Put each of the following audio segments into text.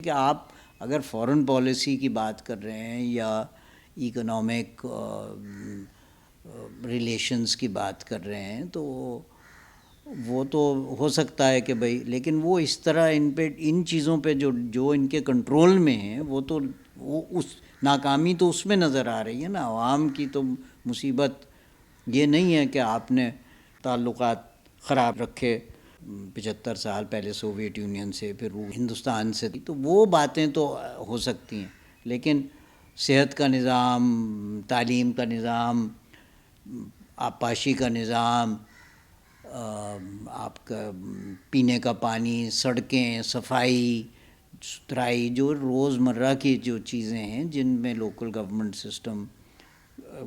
کہ آپ اگر فورن پالیسی کی بات کر رہے ہیں یا اکنامک ریلیشنز کی بات کر رہے ہیں تو وہ تو ہو سکتا ہے کہ بھائی، لیکن وہ اس طرح ان چیزوں پہ جو ان کے کنٹرول میں ہیں وہ اس ناکامی تو اس میں نظر آ رہی ہے نا. عوام کی تو مصیبت یہ نہیں ہے کہ آپ نے تعلقات خراب رکھے 75 سال پہلے سوویت یونین سے، پھر ہندوستان سے، تو وہ باتیں تو ہو سکتی ہیں، لیکن صحت کا نظام، تعلیم کا نظام، آبپاشی کا نظام، آپ کا پینے کا پانی، سڑکیں، صفائی ستھرائی، جو روزمرہ کی جو چیزیں ہیں جن میں لوکل گورنمنٹ سسٹم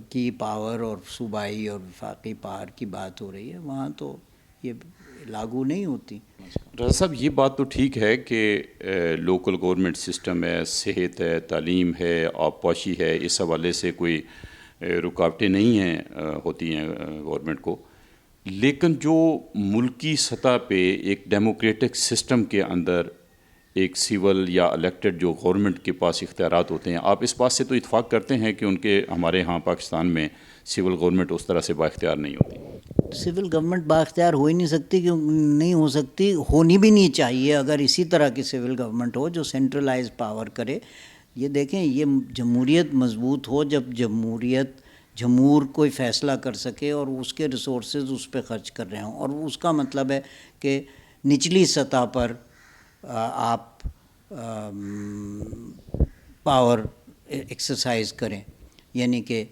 کی پاور اور صوبائی اور وفاقی پاور کی بات ہو رہی ہے، وہاں تو یہ لاگو نہیں ہوتی. رضا صاحب، یہ بات تو ٹھیک ہے کہ لوکل گورنمنٹ سسٹم ہے، صحت ہے، تعلیم ہے، آبپاشی ہے، اس حوالے سے کوئی رکاوٹیں نہیں ہیں ہوتی ہیں گورنمنٹ کو. لیکن جو ملکی سطح پہ ایک ڈیموکریٹک سسٹم کے اندر ایک سول یا الیکٹڈ جو گورنمنٹ کے پاس اختیارات ہوتے ہیں، آپ اس بات سے تو اتفاق کرتے ہیں کہ ہمارے ہاں پاکستان میں سول گورنمنٹ اس طرح سے با اختیار نہیں ہوتی. سول گورنمنٹ با اختیار ہو ہی نہیں سکتی، کیوں نہیں ہو سکتی؟ ہونی بھی نہیں چاہیے. اگر اسی طرح کی سول گورنمنٹ ہو جو سینٹرلائز پاور کرے. یہ دیکھیں، یہ جمہوریت مضبوط ہو جب جمہور کوئی فیصلہ کر سکے اور اس کے ریسورسز اس پہ خرچ کر رہے ہوں، اور اس کا مطلب ہے کہ نچلی سطح پر آپ پاور ایکسرسائز کریں، یعنی کہ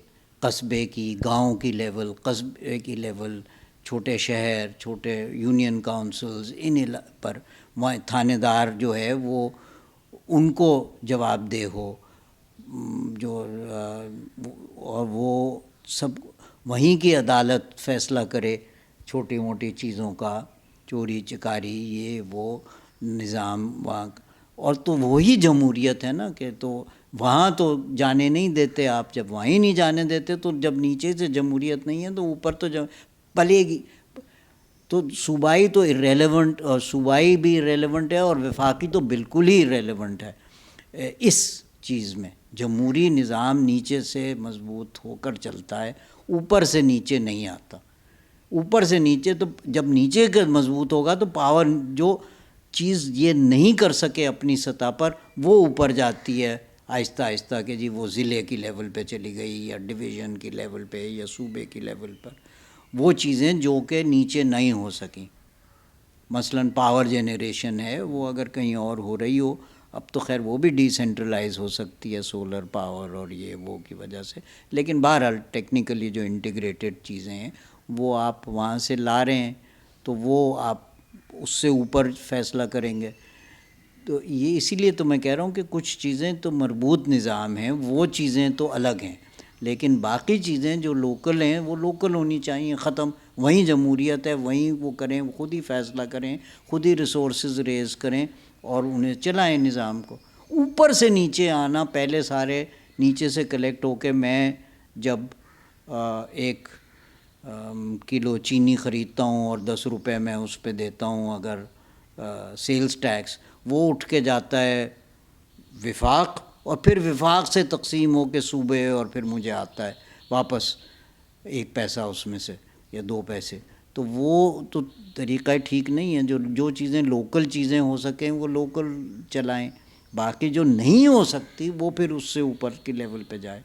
قصبے کی، گاؤں کی لیول، قصبے کی لیول، چھوٹے شہر، چھوٹے یونین کاؤنسلز، ان پر تھانے دار جو ہے وہ ان کو جواب دہ ہو، جو اور وہ سب وہیں کی عدالت فیصلہ کرے چھوٹی موٹی چیزوں کا، چوری چکاری، یہ وہ نظام وہاں. اور تو وہی جمہوریت ہے نا، کہ تو وہاں تو جانے نہیں دیتے آپ. جب وہیں نہیں جانے دیتے تو جب نیچے سے جمہوریت نہیں ہے تو اوپر تو پلے گی. تو صوبائی تو irrelevant، اور صوبائی بھی irrelevant ہے اور وفاقی تو بالکل ہی irrelevant ہے. اس چیز میں جمہوری نظام نیچے سے مضبوط ہو کر چلتا ہے، اوپر سے نیچے نہیں آتا. اوپر سے نیچے تو جب نیچے کا مضبوط ہوگا تو پاور، جو چیز یہ نہیں کر سکے اپنی سطح پر، وہ اوپر جاتی ہے آہستہ آہستہ، کہ جی وہ ضلع کی لیول پہ چلی گئی یا ڈویژن کی لیول پہ یا صوبے کی لیول پر. وہ چیزیں جو کہ نیچے نہیں ہو سکیں، مثلاً پاور جنریشن ہے، وہ اگر کہیں اور ہو رہی ہو، اب تو خیر وہ بھی ڈی سینٹرلائز ہو سکتی ہے سولر پاور اور یہ وہ کی وجہ سے، لیکن بہرحال ٹیکنیکلی جو انٹیگریٹڈ چیزیں ہیں وہ آپ وہاں سے لا رہے ہیں، تو وہ آپ اس سے اوپر فیصلہ کریں گے. تو یہ اسی لیے تو میں کہہ رہا ہوں کہ کچھ چیزیں تو مربوط نظام ہیں، وہ چیزیں تو الگ ہیں، لیکن باقی چیزیں جو لوکل ہیں وہ لوکل ہونی چاہیے. ختم. وہیں جمہوریت ہے، وہیں وہ کریں، خود ہی فیصلہ کریں، خود ہی ریسورسز ریز کریں اور انہیں چلائیں نظام کو. اوپر سے نیچے آنا، پہلے سارے نیچے سے کلیکٹ ہو کے، میں جب ایک کلو چینی خریدتا ہوں اور 10 روپے میں اس پہ دیتا ہوں اگر سیلز ٹیکس، وہ اٹھ کے جاتا ہے وفاق، اور پھر وفاق سے تقسیم ہو کے صوبے، اور پھر مجھے آتا ہے واپس 1 پیسہ اس میں سے یا 2 پیسے. تو وہ تو طریقہ ٹھیک نہیں ہے. جو چیزیں لوکل چیزیں ہو سکیں وہ لوکل چلائیں، باقی جو نہیں ہو سکتی وہ پھر اس سے اوپر کی لیول پہ جائے.